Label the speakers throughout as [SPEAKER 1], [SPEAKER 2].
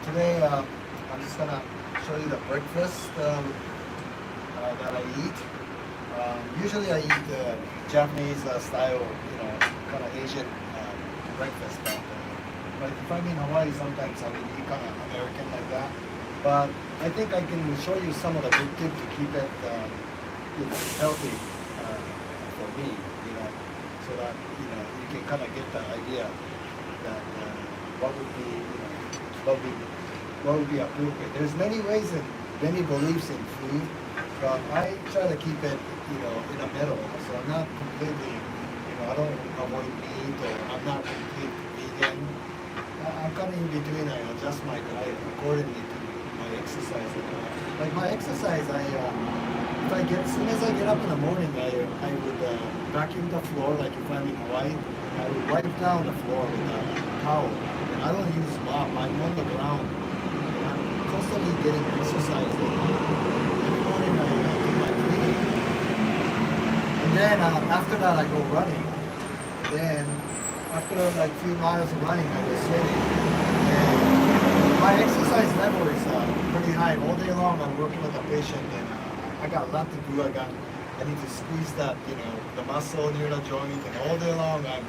[SPEAKER 1] today I'm just gonna show you the breakfast that I eat. Usually I eat Japanese style, kind of Asian breakfast. But if I'm in Hawaii, sometimes I will eat kind of American like that. But I think I can show you some of the good tips to keep it healthy for me, so that you can kind of get the idea that what would be appropriate. There's many ways and many beliefs in food, but I try to keep it in the middle. So I'm not completely I don't avoid meat, or I'm not complete vegan. I'm kind of in between. I adjust my diet accordingly to my exercise. Like my exercise, as soon as I get up in the morning, I would vacuum the floor. Like if I'm in Hawaii, I would wipe down the floor with a towel. And I don't use mop. I'm on the ground. I'm constantly getting exercise. Every morning I do my cleaning. And then after that, I go running. Then after like few miles of running, I was swimming. And my exercise level is pretty high. All day long I'm working with a patient, and I got a lot to do. I need to squeeze that, the muscle near the joint, and all day long I'm,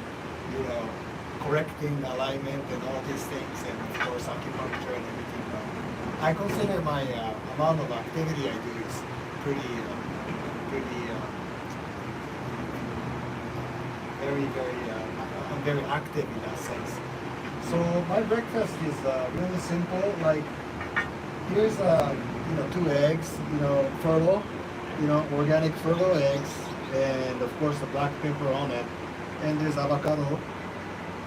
[SPEAKER 1] correcting alignment and all these things, and of course acupuncture and everything. I consider my amount of activity I do is I'm very active in that sense. So my breakfast is really simple. Like here's 2 eggs, fertile, organic fertile eggs, and of course the black pepper on it. And there's avocado,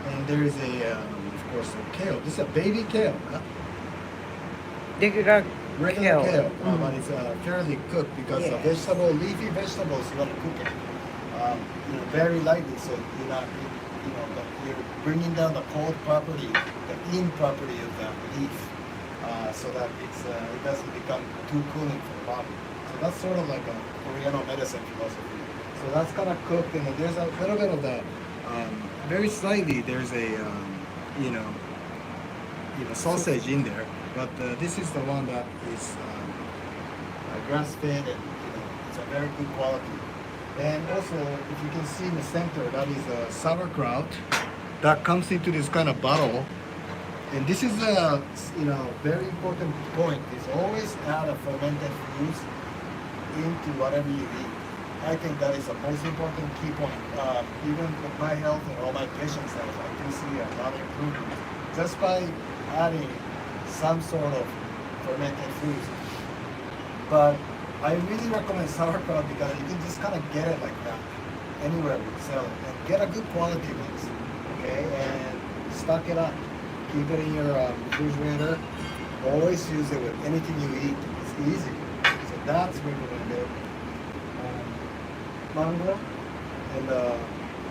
[SPEAKER 1] and there is of course a kale. This is a baby kale. Huh?
[SPEAKER 2] Regular
[SPEAKER 1] Kale, but it's fairly cooked because leafy vegetables, you want to cook it. Very lightly, so you're bringing down the cold property, the in property of the leaf, so that it doesn't become too cooling for the body. So that's sort of like a Oriental medicine philosophy. So that's kind of cooked, and there's a little bit of the, very slightly, there's a, sausage in there, but this is the one that is grass-fed, and it's a very good quality. And also, if you can see in the center, that is a sauerkraut that comes into this kind of bottle. And this is a very important point, is always add a fermented foods into whatever you eat. I think that is the most important key point. Even with my health and all my patients' health, I can see a lot of improvement just by adding some sort of fermented foods. But I really recommend sauerkraut because you can just kind of get it like that anywhere we sell it, and get a good quality ones, okay? And stock it up. Keep it in your refrigerator. Always use it with anything you eat. It's easy. So that's recommended. Mango and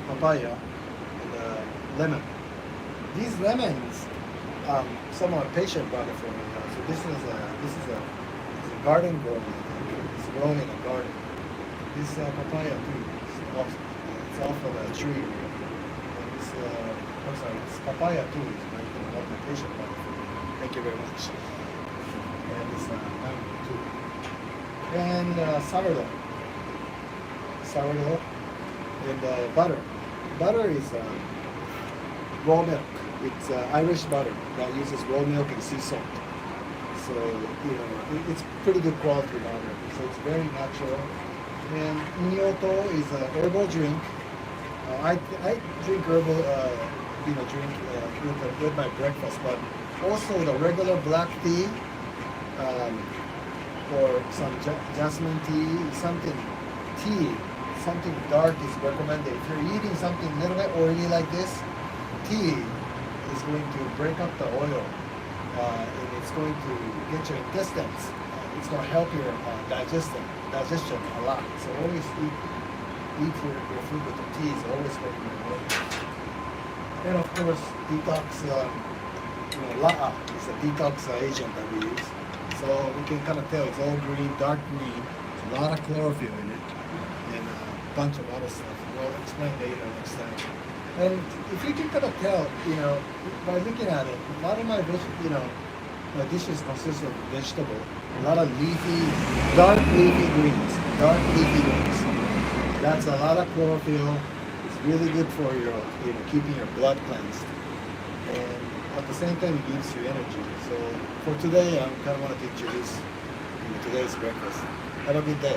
[SPEAKER 1] papaya and lemon. These lemons, some of my patient brought it for me. So this is a garden growing. It's grown in a garden. This papaya too. It's off of a tree. And this, it's papaya too. It's what my patient brought it for me. Thank you very much. And this mango too. And sourdough. And butter. Butter is raw milk. It's Irish butter that uses raw milk and sea salt. So it's pretty good quality butter. So it's very natural. And Nyoto is a herbal drink. I drink herbal drink with my breakfast, but also the regular black tea or some jasmine tea, something dark is recommended. If you're eating something a little bit oily like this, tea is going to break up the oil, and it's going to get your intestines. It's going to help your digestion a lot. So always eat your food with the tea is always recommended. And of course, detox, La'a is a detox agent that we use. So we can kind of tell it's all green, dark green. There's a lot of chlorophyll in it. And a bunch of other stuff. We'll explain later next time. And if you can kind of tell, by looking at it, a lot of my, my dishes consist of vegetable, a lot of dark leafy greens. That's a lot of chlorophyll. It's really good for your, keeping your blood cleansed. And at the same time, it gives you energy. So for today, I kind of want to teach you this in today's breakfast. Have a good day.